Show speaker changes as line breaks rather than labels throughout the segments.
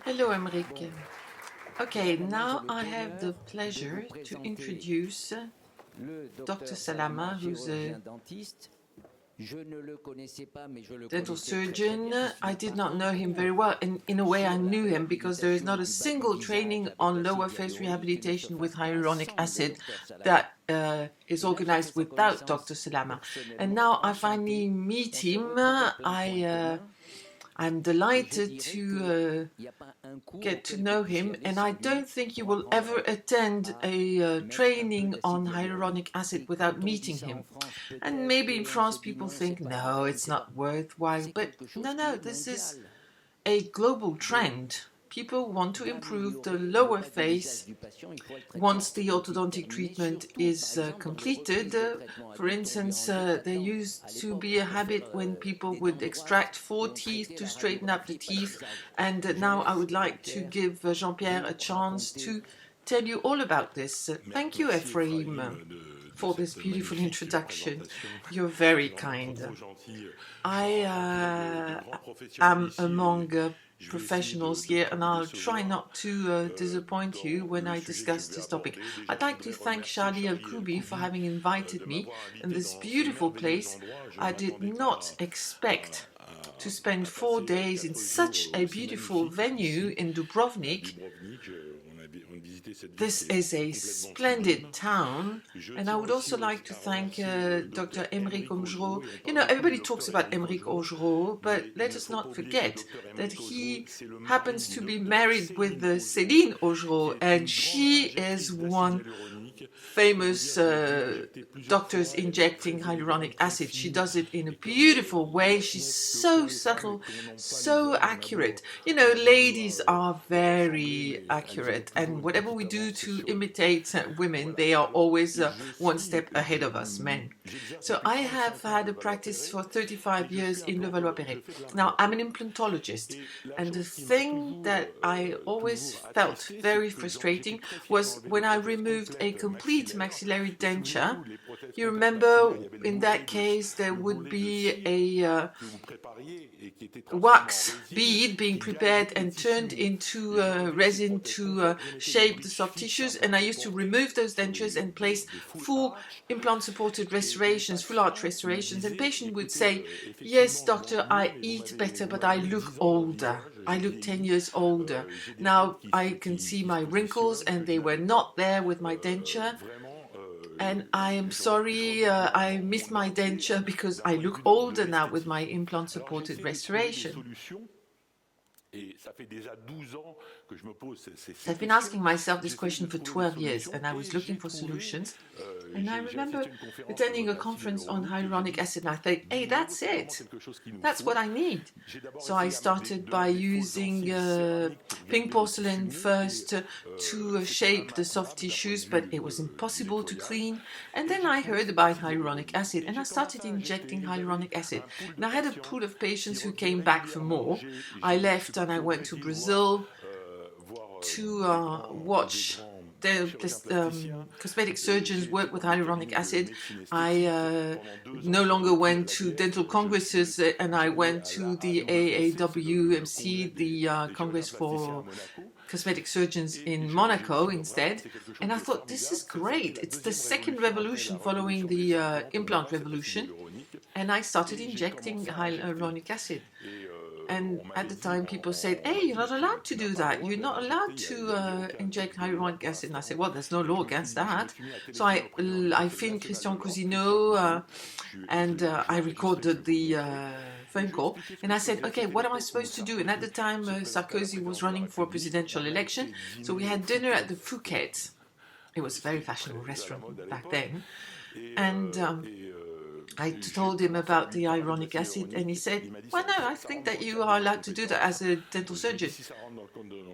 Hello, Emric. Okay, now I have the pleasure to introduce Dr. Salama, who's a dental surgeon. I did not know him very well, and in a way I knew him because there is not a single training on lower face rehabilitation with hyaluronic acid that is organized without Dr. Salama. And now I finally meet him. I'm delighted to get to know him, and I don't think you will ever attend a training on hyaluronic acid without meeting him. And maybe in France people think, no, it's not worthwhile, but no, this is a global trend. People want to improve the lower face once the orthodontic treatment is completed. For instance, there used to be a habit when people would extract 4 teeth to straighten up the teeth, and now I would like to give Jean-Pierre a chance to tell you all about this. Thank you, Ephraim, for this beautiful introduction. You're very kind. I am among professionals here, and I'll try not to disappoint you when I discuss this topic. I'd like to thank Charlie El-Koubi for having invited me in this beautiful place. I did not expect to spend 4 days in such a beautiful venue in Dubrovnik. This is a splendid town, and I would also like to thank Dr. Emric Augereau. You know, everybody talks about Emric Augereau, but let us not forget that he happens to be married with Céline Augereau, and she is one famous doctors injecting hyaluronic acid. She does it in a beautiful way. She's so subtle, so accurate. You know, ladies are very accurate, and whatever we do to imitate women, they are always one step ahead of us, men. So I have had a practice for 35 years in Levallois-Perret. Now, I'm an implantologist, and the thing that I always felt very frustrating was when I removed a complete maxillary denture. You remember, in that case, there would be a wax bead being prepared and turned into resin to shape the soft tissues, and I used to remove those dentures and place full implant-supported restorations, full arch restorations, and patient would say, yes, doctor, I eat better, but I look older. I look 10 years older. Now I can see my wrinkles, and they were not there with my denture. And I am sorry, I missed my denture because I look older now with my implant-supported restoration. So I've been asking myself this question for 12 years, and I was looking for solutions. And I remember attending a conference on hyaluronic acid, and I thought, hey, that's it. That's what I need. So I started by using pink porcelain first to shape the soft tissues, but it was impossible to clean. And then I heard about hyaluronic acid, and I started injecting hyaluronic acid. And I had a pool of patients who came back for more. I left and I went to Brazil to watch the cosmetic surgeons work with hyaluronic acid. I no longer went to dental congresses, and I went to the AAWMC, the Congress for Cosmetic Surgeons in Monaco instead. And I thought, this is great. It's the second revolution following the implant revolution. And I started injecting hyaluronic acid. And at the time, people said, hey, you're not allowed to do that. You're not allowed to inject hyaluronic acid. And I said, well, there's no law against that. So I filmed Christian Cousineau, and I recorded the phone call. And I said, okay, what am I supposed to do? And at the time, Sarkozy was running for a presidential election. So we had dinner at the Phuket. It was a very fashionable restaurant back then. And I told him about the hyaluronic acid, and he said, well, no, I think that you are allowed to do that as a dental surgeon.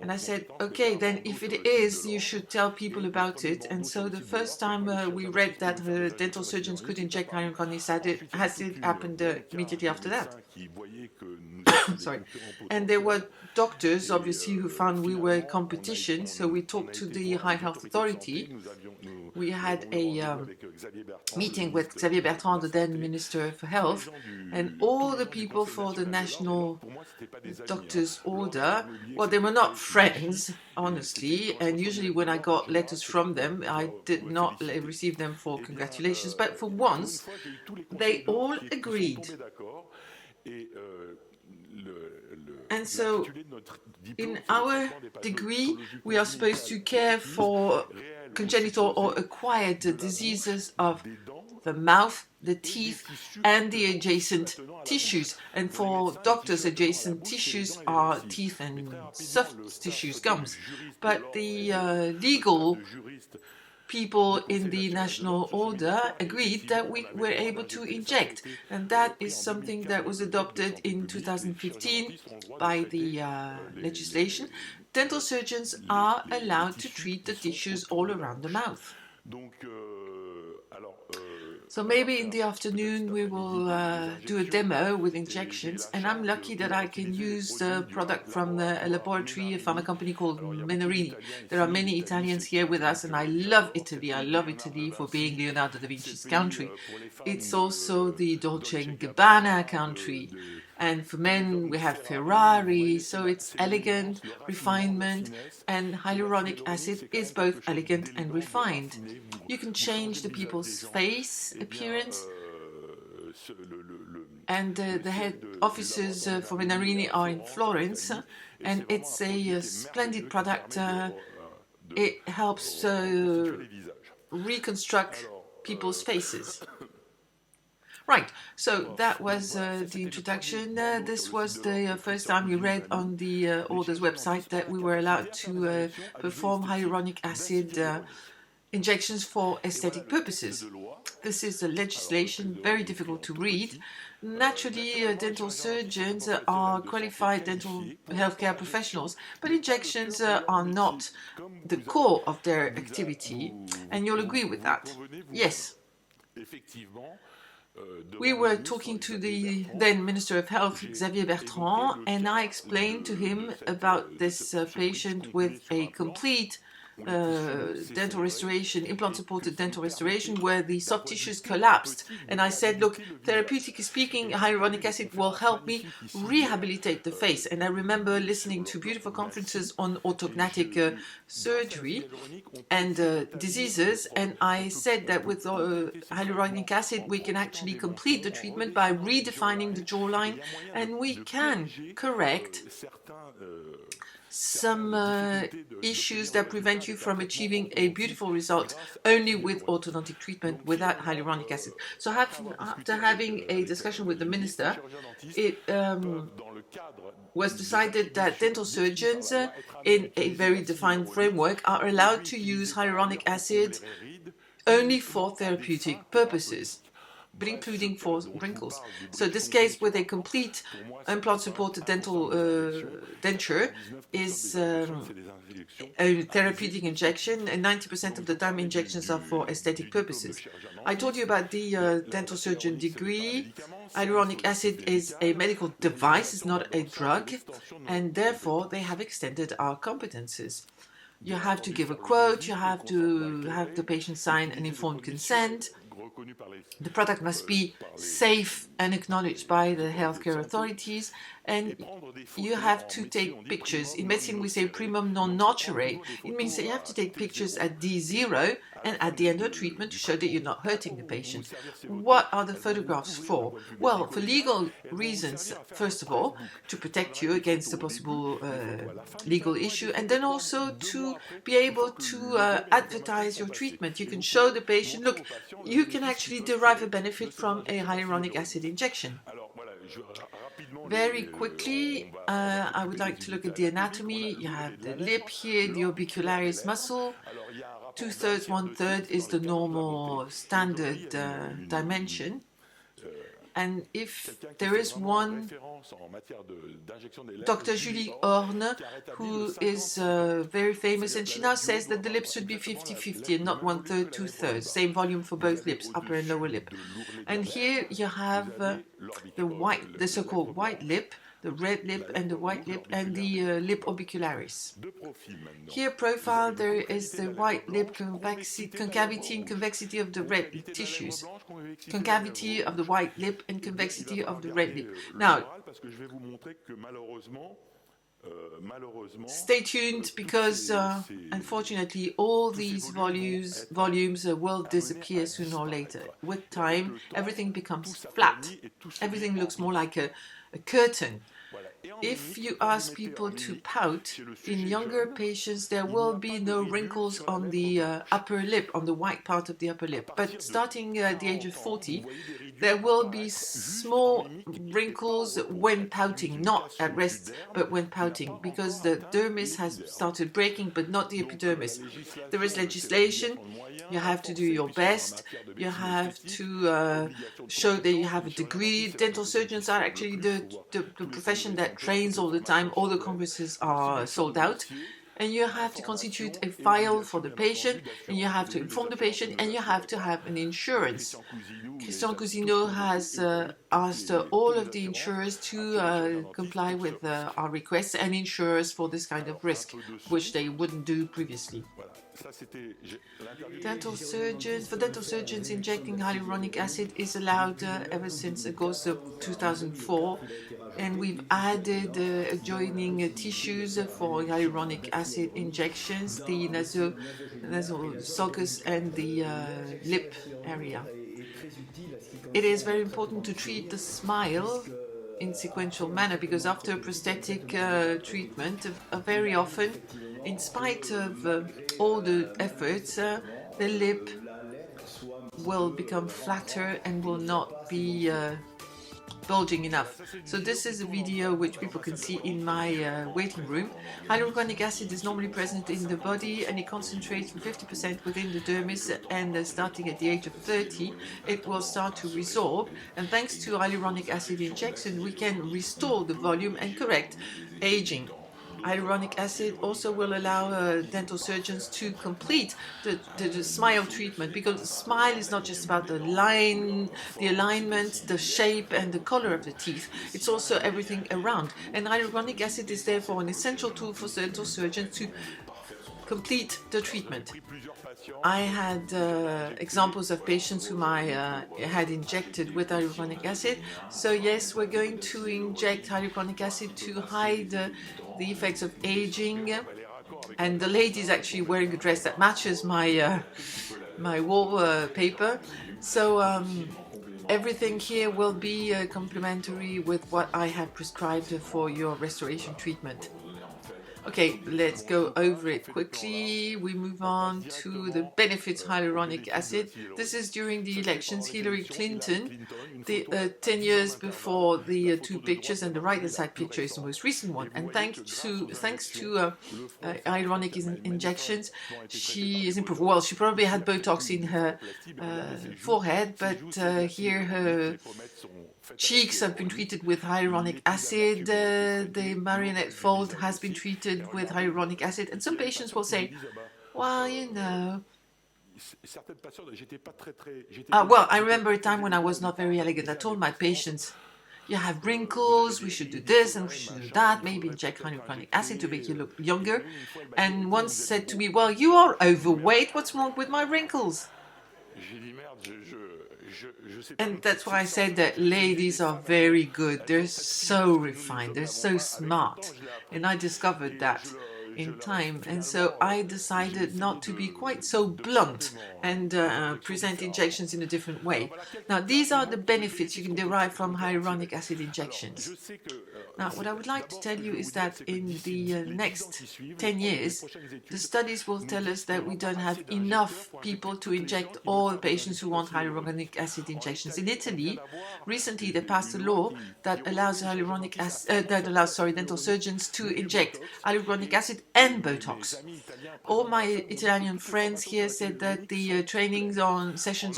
And I said, okay, then if it is, you should tell people about it. And so the first time we read that dental surgeons could inject hyaluronic acid happened immediately after that. Sorry. And there were doctors, obviously, who found we were competition, so we talked to the High Health Authority, we had a meeting with Xavier Bertrand, the then Minister for Health, and all the people for the National Doctors Order, well, they were not friends, honestly, and usually when I got letters from them, I did not receive them for congratulations, but for once, they all agreed. And so, in our degree, we are supposed to care for congenital or acquired diseases of the mouth, the teeth, and the adjacent tissues. And for doctors, adjacent tissues are teeth and soft tissues, gums. But the legal people in the national order agreed that we were able to inject. And that is something that was adopted in 2015 by the legislation. Dental surgeons are allowed to treat the tissues all around the mouth. So maybe in the afternoon we will do a demo with injections, and I'm lucky that I can use the product from a laboratory, a pharma company called Menarini. There are many Italians here with us, and I love Italy. I love Italy for being Leonardo da Vinci's country. It's also the Dolce & Gabbana country. And for men, we have Ferrari, so it's elegant, refinement, and hyaluronic acid is both elegant and refined. You can change the people's face appearance, and the head offices for Menarini are in Florence, and it's a splendid product. It helps reconstruct people's faces. Right, so that was the introduction. This was the first time we read on the Order's website that we were allowed to perform hyaluronic acid injections for aesthetic purposes. This is a legislation, very difficult to read. Naturally, dental surgeons are qualified dental healthcare professionals, but injections are not the core of their activity, and you'll agree with that. Yes. We were talking to the then Minister of Health, Xavier Bertrand, and I explained to him about this patient with a complete dental restoration, implant-supported dental restoration, where the soft tissues collapsed. And I said, look, therapeutically speaking, hyaluronic acid will help me rehabilitate the face. And I remember listening to beautiful conferences on orthodontic surgery and diseases. And I said that with hyaluronic acid, we can actually complete the treatment by redefining the jawline, and we can correct some issues that prevent you from achieving a beautiful result only with orthodontic treatment without hyaluronic acid. So after having a discussion with the minister, it was decided that dental surgeons in a very defined framework are allowed to use hyaluronic acid only for therapeutic purposes, but including for wrinkles. So this case with a complete implant-supported dental denture is a therapeutic injection, and 90% of the time injections are for aesthetic purposes. I told you about the dental surgeon degree. Hyaluronic acid is a medical device, it's not a drug, and therefore they have extended our competences. You have to give a quote, you have to have the patient sign an informed consent. The product must be safe and acknowledged by the healthcare authorities, and you have to take pictures. In medicine we say primum non nocere. It means that you have to take pictures at D0 and at the end of treatment to show that you're not hurting the patient. What are the photographs for? Well, for legal reasons, first of all, to protect you against a possible legal issue, and then also to be able to advertise your treatment. You can show the patient, look, you can actually derive a benefit from a hyaluronic acid injection. Very quickly, I would like to look at the anatomy. You have the lip here, the orbicularis muscle. 2/3, 1/3 is the normal standard dimension. And if there is one, Dr. Julie Horne, who is very famous, and she now says that the lips should be 50-50 and not 1/3, 2/3. Same volume for both lips, upper and lower lip. And here you have the so-called white lip, the red lip and the white lip, and the lip orbicularis. Here profile, there is the white lip concavity and convexity of the red tissues. Concavity of the white lip and convexity of the red lip. Now, stay tuned because unfortunately all these volumes will disappear sooner or later. With time, everything becomes flat. Everything looks more like a curtain. If you ask people to pout, in younger patients there will be no wrinkles on the upper lip, on the white part of the upper lip. But starting at the age of 40, there will be small wrinkles when pouting, not at rest, but when pouting, because the dermis has started breaking, but not the epidermis. There is legislation. You have to do your best. You have to show that you have a degree. Dental surgeons are actually the profession that trains all the time. All the congresses are sold out. And you have to constitute a file for the patient, and you have to inform the patient, and you have to have an insurance. Christian Cousineau has asked all of the insurers to comply with our requests and insurers for this kind of risk, which they wouldn't do previously. For dental surgeons, injecting hyaluronic acid is allowed ever since August of 2004, and we've added adjoining tissues for hyaluronic acid injections, the nasal sulcus and the lip area. It is very important to treat the smile in sequential manner, because after prosthetic treatment, very often, in spite of all the efforts, the lip will become flatter and will not be bulging enough. So this is a video which people can see in my waiting room. Hyaluronic acid is normally present in the body, and it concentrates for 50% within the dermis, and starting at the age of 30 it will start to resorb, and thanks to hyaluronic acid injection we can restore the volume and correct aging. Hyaluronic acid also will allow dental surgeons to complete the smile treatment, because the smile is not just about the line, the alignment, the shape and the color of the teeth. It's also everything around. And hyaluronic acid is therefore an essential tool for dental surgeons to complete the treatment. I had examples of patients whom I had injected with hyaluronic acid. So yes, we're going to inject hyaluronic acid to hide the effects of aging. And the lady is actually wearing a dress that matches my my wallpaper. So everything here will be complementary with what I have prescribed for your restoration treatment. Okay, let's go over it quickly. We move on to the benefits of hyaluronic acid. This is during the elections. Hillary Clinton, 10 years before the two pictures, and the right-hand side picture is the most recent one. And thanks to hyaluronic injections, she is improved. Well, she probably had Botox in her forehead, but here her cheeks have been treated with hyaluronic acid. The marionette fold has been treated with hyaluronic acid. And some patients will say, well, you know. Well, I remember a time when I was not very elegant. I told my patients, you have wrinkles, we should do this and we should do that, maybe inject hyaluronic acid to make you look younger. And one said to me, well, you are overweight, what's wrong with my wrinkles? And that's why I said that ladies are very good. They're so refined. They're so smart. And I discovered that in time. And so I decided not to be quite so blunt and present injections in a different way. Now, these are the benefits you can derive from hyaluronic acid injections. Now, what I would like to tell you is that in the next 10 years, the studies will tell us that we don't have enough people to inject all the patients who want hyaluronic acid injections. In Italy, recently they passed a law that allows dental surgeons to inject hyaluronic acid and Botox. All my Italian friends here said that the sessions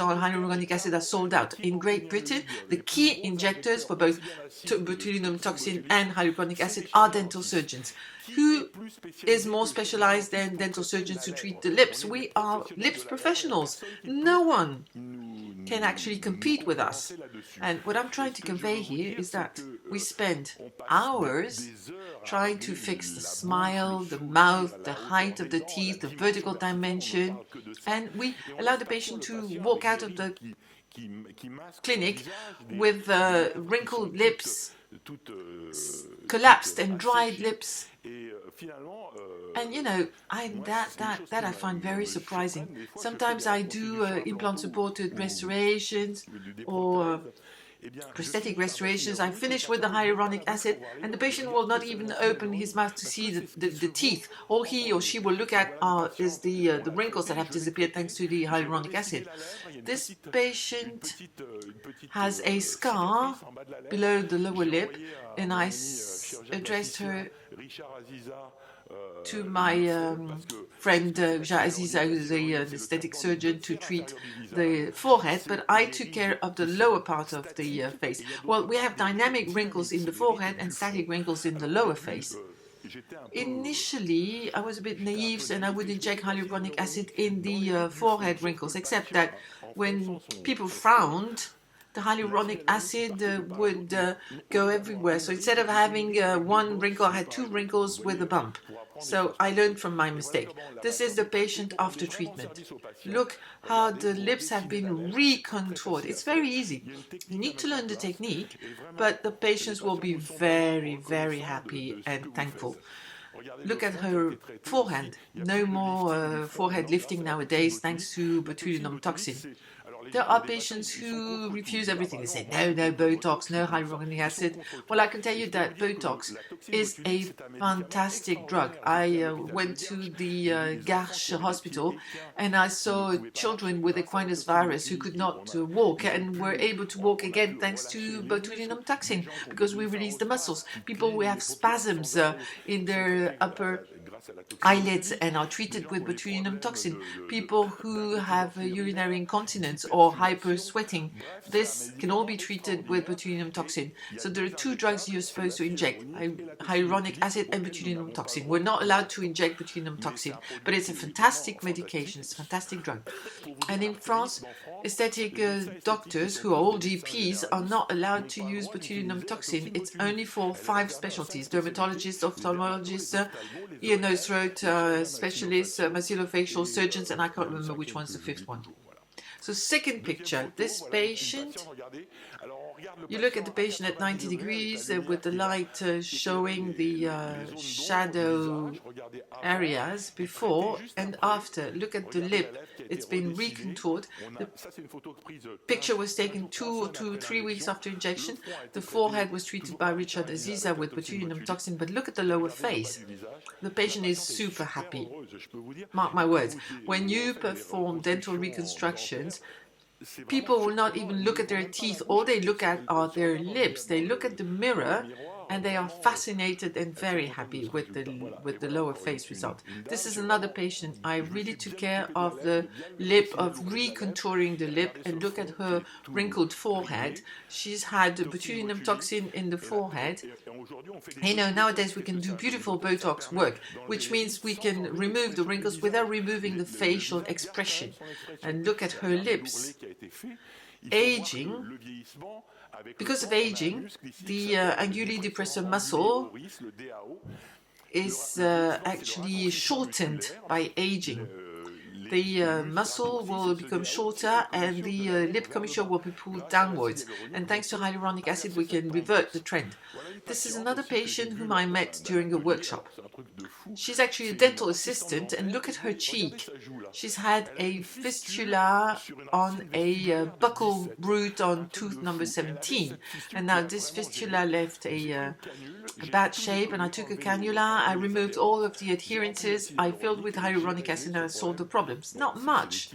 on hyaluronic acid are sold out. In Great Britain, the key injectors for both botulinum toxin and hyaluronic acid are dental surgeons. Who is more specialized than dental surgeons to treat the lips? We are lips professionals. No one. can actually compete with us. And what I'm trying to convey here is that we spend hours trying to fix the smile, the mouth, the height of the teeth, the vertical dimension, and we allow the patient to walk out of the clinic with wrinkled lips, collapsed and dried lips. And you know, that I find very surprising. Sometimes I do implant-supported restorations or prosthetic restorations. I finish with the hyaluronic acid and the patient will not even open his mouth to see the teeth. All he or she will look at is the wrinkles that have disappeared thanks to the hyaluronic acid. This patient has a scar below the lower lip, and I addressed her to my friend Aziza, who's an aesthetic surgeon, to treat the forehead, but I took care of the lower part of the face. Well, we have dynamic wrinkles in the forehead and static wrinkles in the lower face. Initially, I was a bit naive and I would inject hyaluronic acid in the forehead wrinkles, except that when people frowned, the hyaluronic acid would go everywhere. So instead of having one wrinkle, I had two wrinkles with a bump. So I learned from my mistake. This is the patient after treatment. Look how the lips have been recontoured. It's very easy. You need to learn the technique, but the patients will be very, very happy and thankful. Look at her forehead. No more forehead lifting nowadays thanks to botulinum toxin. There are patients who refuse everything. They say, no Botox, no hyaluronic acid. Well, I can tell you that Botox is a fantastic drug. I went to the Garches hospital and I saw children with equine virus who could not walk and were able to walk again thanks to botulinum toxin because we release the muscles. People who have spasms in their upper eyelids and are treated with botulinum toxin. People who have urinary incontinence or hyper sweating, this can all be treated with botulinum toxin. So there are two drugs you're supposed to inject, hyaluronic acid and botulinum toxin. We're not allowed to inject botulinum toxin, but it's a fantastic medication, it's a fantastic drug. And in France, aesthetic doctors who are all GPs are not allowed to use botulinum toxin. It's only for 5 specialties: dermatologists, ophthalmologists, ear, nose, throat specialists, maxillofacial surgeons, and I can't remember which one's the 5th one. So second picture, this patient, you look at the patient at 90 degrees with the light showing the shadow areas before and after. Look at the lip, it's been recontoured. The picture was taken 2 to 3 weeks after injection. The forehead was treated by Richard Aziza with botulinum toxin, but look at the lower face. The patient is super happy. Mark my words, when you perform dental reconstructions, people will not even look at their teeth. All they look at are their lips. They look at the mirror and they are fascinated and very happy with the lower face result. This is another patient. I really took care of the lip, of recontouring the lip, and look at her wrinkled forehead. She's had botulinum toxin in the forehead. You know, nowadays we can do beautiful Botox work, which means we can remove the wrinkles without removing the facial expression. And look at her lips. Aging, because of aging, the anguli depressor muscle is actually shortened by aging. The muscle will become shorter and the lip commissure will be pulled downwards. And thanks to hyaluronic acid, we can revert the trend. This is another patient whom I met during a workshop. She's actually a dental assistant, and look at her cheek. She's had a fistula on a buccal root on tooth number 17. And now this fistula left a bad shape, and I took a cannula, I removed all of the adherences, I filled with hyaluronic acid and I solved the problems. Not much,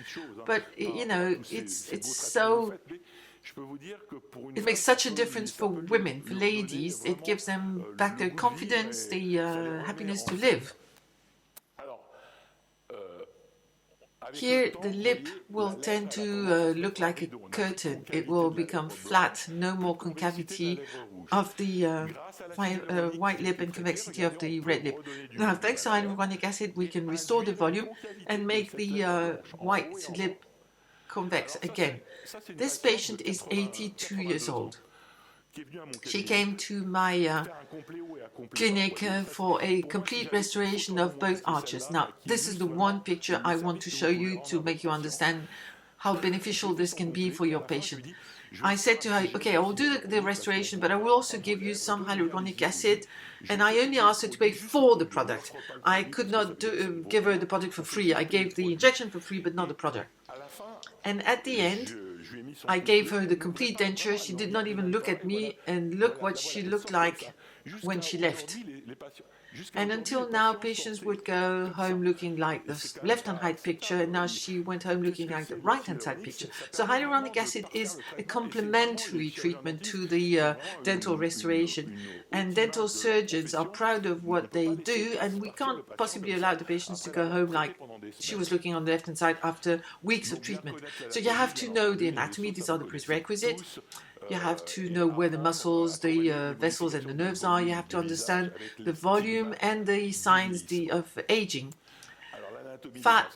but you know, it's so... It makes such a difference for women, for ladies. It gives them back their confidence, the happiness to live. Here, the lip will tend to look like a curtain. It will become flat, no more concavity of the white lip and convexity of the red lip. Now, thanks to hyaluronic acid, we can restore the volume and make the white lip convex. Again, this patient is 82 years old. She came to my clinic for a complete restoration of both arches. Now, this is the one picture I want to show you to make you understand how beneficial this can be for your patient. I said to her, okay, I will do the restoration, but I will also give you some hyaluronic acid, and I only asked her to pay for the product. I could not give her the product for free. I gave the injection for free, but not the product. And at the end, I gave her the complete denture. She did not even look at me, and look what she looked like when she left. And until now, patients would go home looking like the left-hand side picture, and now she went home looking like the right-hand side picture. So hyaluronic acid is a complementary treatment to the dental restoration. And dental surgeons are proud of what they do, and we can't possibly allow the patients to go home like she was looking on the left-hand side after weeks of treatment. So you have to know the anatomy. These are the prerequisites. You have to know where the muscles, the vessels and the nerves are. You have to understand the volume and the signs of aging. Fat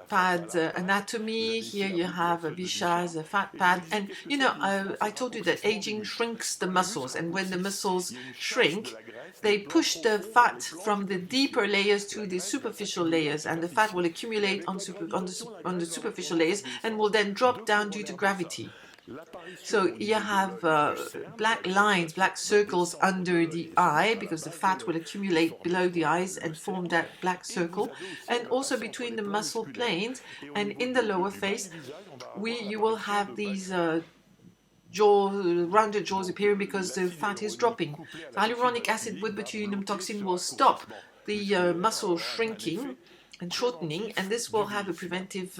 pad anatomy. Here you have a Bichat's fat pad. And you know, I told you that aging shrinks the muscles. And when the muscles shrink, they push the fat from the deeper layers to the superficial layers. And the fat will accumulate on the superficial layers and will then drop down due to gravity. So you have black lines, black circles under the eye because the fat will accumulate below the eyes and form that black circle. And also between the muscle planes and in the lower face, you will have these rounded jaws appearing because the fat is dropping. The hyaluronic acid with botulinum toxin will stop the muscle shrinking and shortening, and this will have a preventative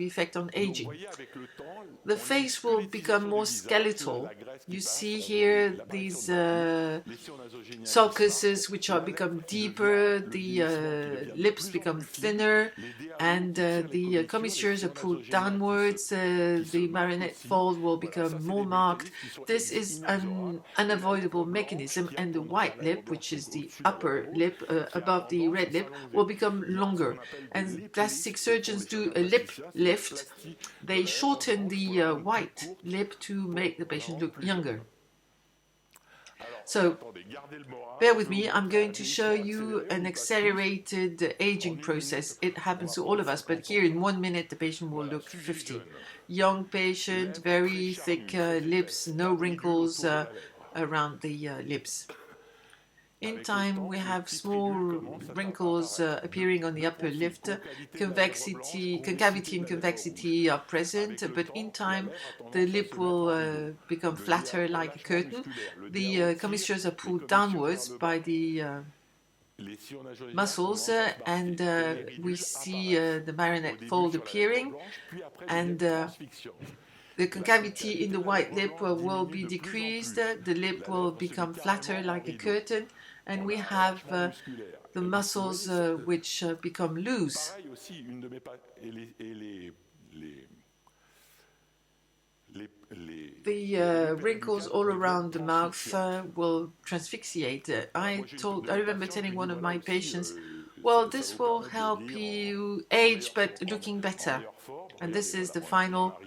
effect on aging. The face will become more skeletal. You see here these sulcuses which become deeper, the lips become thinner, and the commissures are pulled downwards, the marionette fold will become more marked. This is an unavoidable mechanism, and the white lip, which is the upper lip above the red lip, will become longer. And plastic surgeons do a lip lift. They shorten the white lip to make the patient look younger. So, bear with me, I'm going to show you an accelerated aging process. It happens to all of us, but here in 1 minute the patient will look 50. Young patient, very thick lips, no wrinkles around the lips. In time, we have small wrinkles appearing on the upper lip. Concavity and convexity are present, but in time, the lip will become flatter like a curtain. The commissures are pulled downwards by the muscles, and we see the marionette fold appearing, and the concavity in the white lip will be decreased, the lip will become flatter like a curtain, and we have the muscles which become loose. The wrinkles all around the mouth will transfixiate. I remember telling one of my patients, well, this will help you age but looking better. And this is the final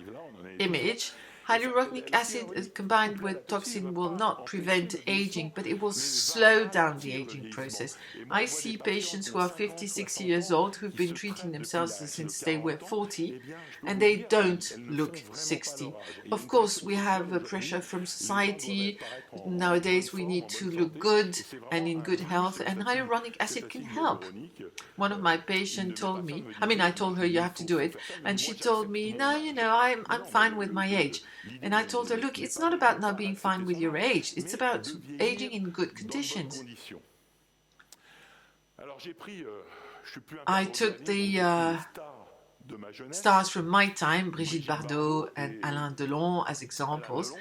image. Hyaluronic acid combined with toxin will not prevent aging, but it will slow down the aging process. I see patients who are 56 years old who've been treating themselves since they were 40, and they don't look 60. Of course, we have pressure from society. Nowadays, we need to look good and in good health, and hyaluronic acid can help. One of my patients told me, I told her you have to do it, and she told me, no, I'm fine with my age. And I told her, look, it's not about not being fine with your age, it's about aging in good conditions. I took the stars from my time, Brigitte Bardot and Alain Delon as examples,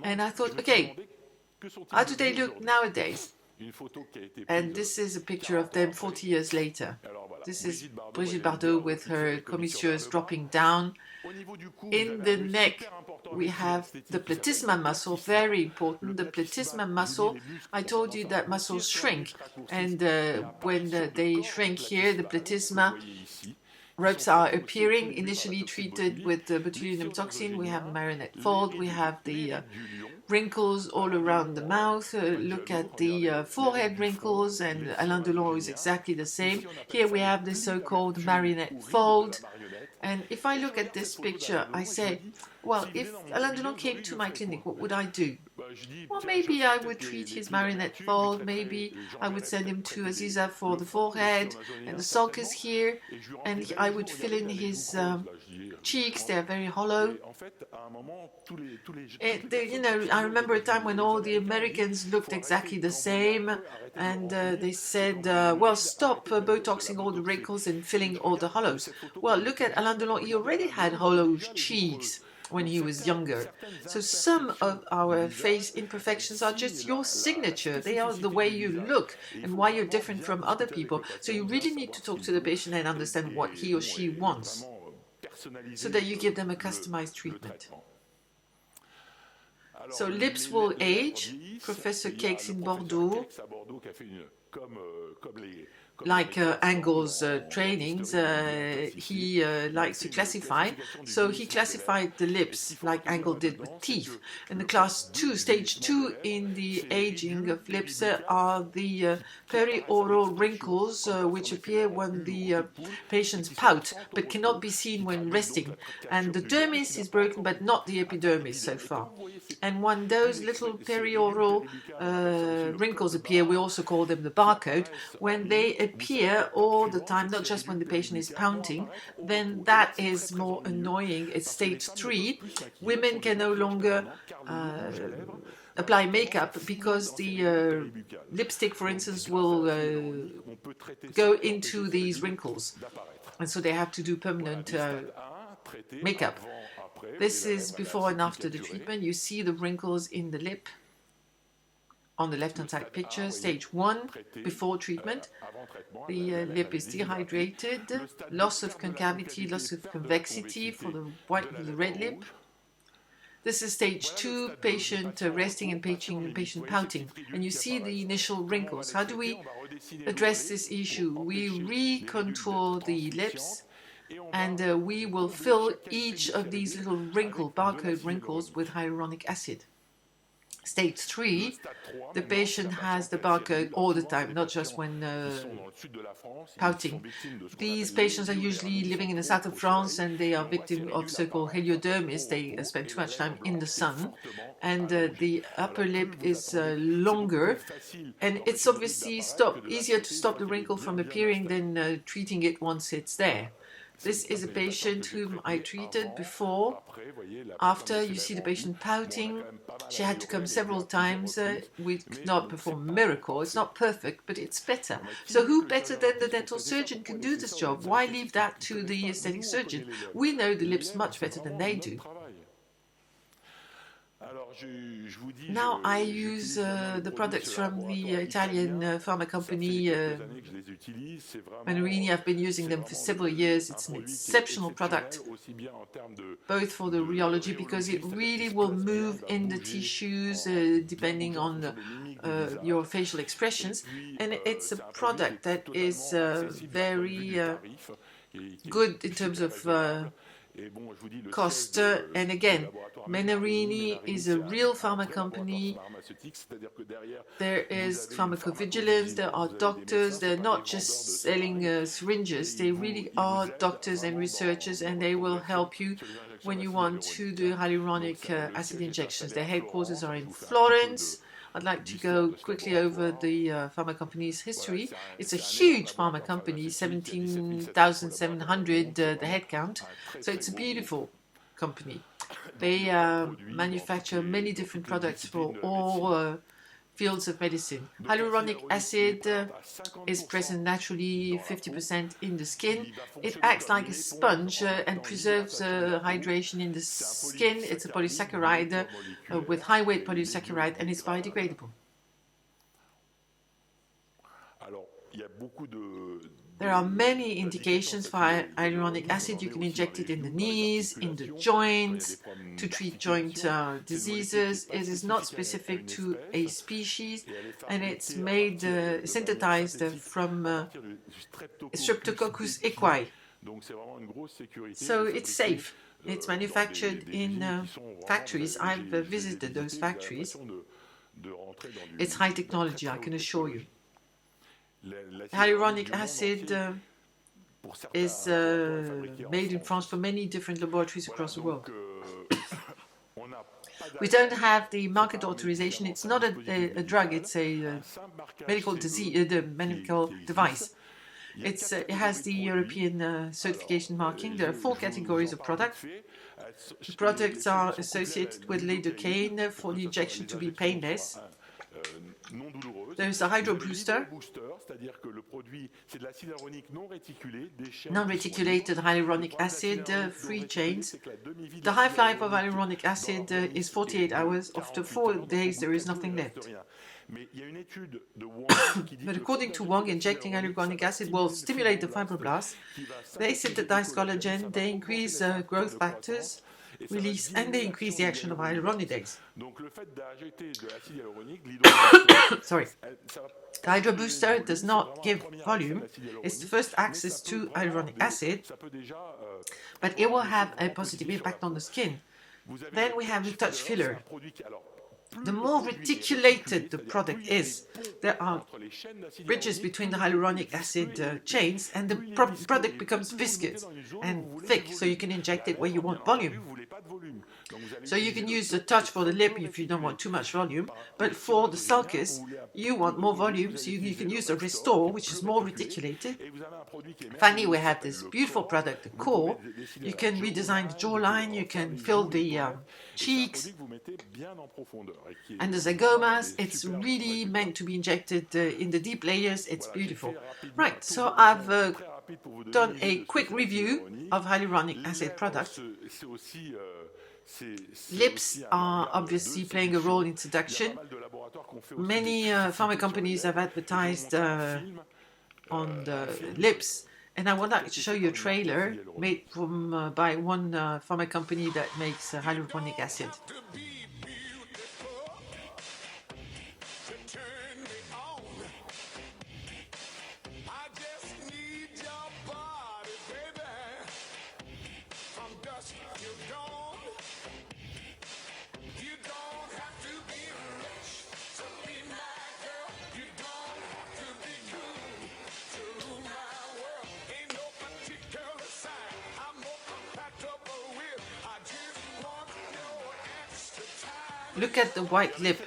and I thought, okay, how do they look nowadays? And this is a picture of them 40 years later. This is Brigitte Bardot with her commissures dropping down. In the neck, we have the platysma muscle, very important. The platysma muscle, I told you that muscles shrink. And when they shrink here, the platysma ropes are appearing, initially treated with the botulinum toxin. We have the marionette fold, we have the wrinkles all around the mouth. Look at the forehead wrinkles, and Alain Delon is exactly the same. Here we have the so-called marionette fold. And if I look at this picture, I say, well, if Alain Delon came to my clinic, what would I do? Well, maybe I would treat his marionette fold, maybe I would send him to Aziza for the forehead and the sulcus here, and I would fill in his cheeks, they're very hollow. I remember a time when all the Americans looked exactly the same, and they said, well, stop Botoxing all the wrinkles and filling all the hollows. Well, look at Alain Delon, he already had hollow cheeks when he was younger. So some of our face imperfections are just your signature. They are the way you look and why you're different from other people. So you really need to talk to the patient and understand what he or she wants, so that you give them a customized treatment. So lips will age. Professor Cakes in Bordeaux, like Angle's trainings, he likes to classify. So he classified the lips like Angle did with teeth. And the class 2, stage 2 in the aging of lips are the perioral wrinkles which appear when the patients pout but cannot be seen when resting. And the dermis is broken but not the epidermis so far. And when those little perioral wrinkles appear, we also call them the barcode, when they appear all the time, not just when the patient is pouting, then that is more annoying. It's stage 3. Women can no longer apply makeup because the lipstick, for instance, will go into these wrinkles. And so they have to do permanent makeup. This is before and after the treatment. You see the wrinkles in the lip on the left-hand side picture. Stage 1, before treatment. The lip is dehydrated, loss of concavity, loss of convexity for the white and the red lip. This is stage 2, patient resting and patient pouting. And you see the initial wrinkles. How do we address this issue? We recontour the lips, and we will fill each of these little barcode wrinkles with hyaluronic acid. Stage 3, the patient has the barcode all the time, not just when pouting. These patients are usually living in the south of France, and they are victims of so-called heliodermis. They spend too much time in the sun, and the upper lip is longer, and it's obviously easier to stop the wrinkle from appearing than treating it once it's there. This is a patient whom I treated before. After, you see the patient pouting. She had to come several times. We could not perform a miracle. It's not perfect, but it's better. So who better than the dental surgeon can do this job? Why leave that to the aesthetic surgeon? We know the lips much better than they do. Now I use the products from the Italian pharma company Menarini. I've been using them for several years. It's an exceptional product, both for the rheology, because it really will move in the tissues depending on your facial expressions, and it's a product that is very good in terms of cost. And again, Menarini is a real pharma company. There is pharmacovigilance, there are doctors, they're not just selling syringes, they really are doctors and researchers, and they will help you when you want to do hyaluronic acid injections. Their headquarters are in Florence. I'd like to go quickly over the pharma company's history. It's a huge pharma company, 17,700 the head count. So it's a beautiful company. They manufacture many different products for all fields of medicine. Hyaluronic acid is present naturally 50% in the skin. It acts like a sponge and preserves hydration in the skin. It's a polysaccharide with high weight polysaccharide, and it's biodegradable. There are many indications for hyaluronic acid. You can inject it in the knees, in the joints, to treat joint diseases. It is not specific to a species, and it's made, synthesized from Streptococcus equi. So it's safe. It's manufactured in factories. I've visited those factories. It's high technology, I can assure you. Hyaluronic acid is made in France for many different laboratories across the world. We don't have the market authorization. It's not a drug, it's a medical disease, medical device. It has the European certification marking. There are 4 categories of products. The products are associated with lidocaine for the injection to be painless. There's a hydro booster, non-reticulated hyaluronic acid, free chains. The half-life of hyaluronic acid is 48 hours. After 4 days, there is nothing left. But according to Wong, injecting hyaluronic acid will stimulate the fibroblasts. They synthesize collagen, they increase growth factors release, and they increase the action of hyaluronidase. Sorry. The Hydro Booster does not give volume. It's the first access to hyaluronic acid, but it will have a positive impact on the skin. Then we have the touch filler. The more reticulated the product is, there are bridges between the hyaluronic acid chains, and the product becomes viscous and thick, so you can inject it where you want volume. So you can use the touch for the lip if you don't want too much volume, but for the sulcus, you want more volume, so you can use the Restore, which is more reticulated. Finally, we have this beautiful product, the Core. You can redesign the jawline, you can fill the cheeks, and the zygomas. It's really meant to be injected in the deep layers. It's beautiful. Right, so I've done a quick review of hyaluronic acid products. Lips are obviously playing a role in seduction. Many pharma companies have advertised on the lips, and I would like to show you a trailer made by one pharma company that makes hyaluronic acid. Look at the white lip.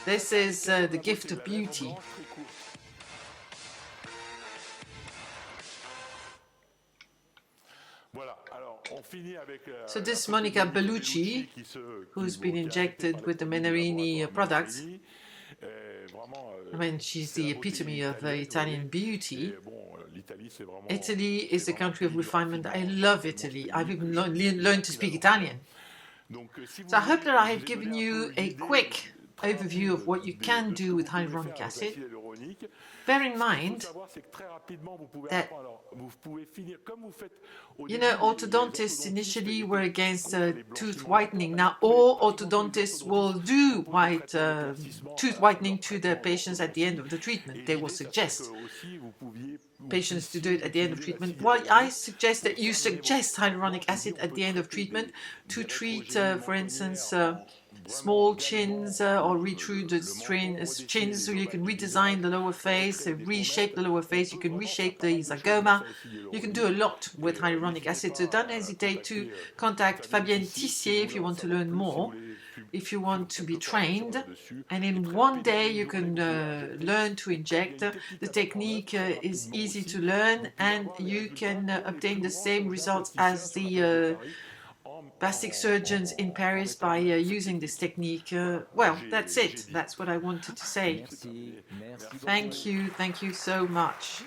This is the gift of beauty. So this is Monica Bellucci, who's been injected with the Menarini products. I mean, she's the epitome of Italian beauty. Italy is the country of refinement. I love Italy. I've even learned to speak Italian. So I hope that I have given you a quick overview of what you can do with hyaluronic acid. Bear in mind that, orthodontists initially were against tooth whitening. Now, all orthodontists will do tooth whitening to their patients at the end of the treatment. They will suggest patients to do it at the end of treatment. Well, I suggest that you suggest hyaluronic acid at the end of treatment to treat, for instance, small chins or retrude chins, so you can redesign the lower face, reshape the lower face, you can reshape the zygoma. You can do a lot with hyaluronic acid, so don't hesitate to contact Fabienne Tissier if you want to learn more, if you want to be trained, and in one day you can learn to inject. The technique is easy to learn, and you can obtain the same results as the plastic surgeons in Paris by using this technique. Well, that's it. That's what I wanted to say. Thank you so much.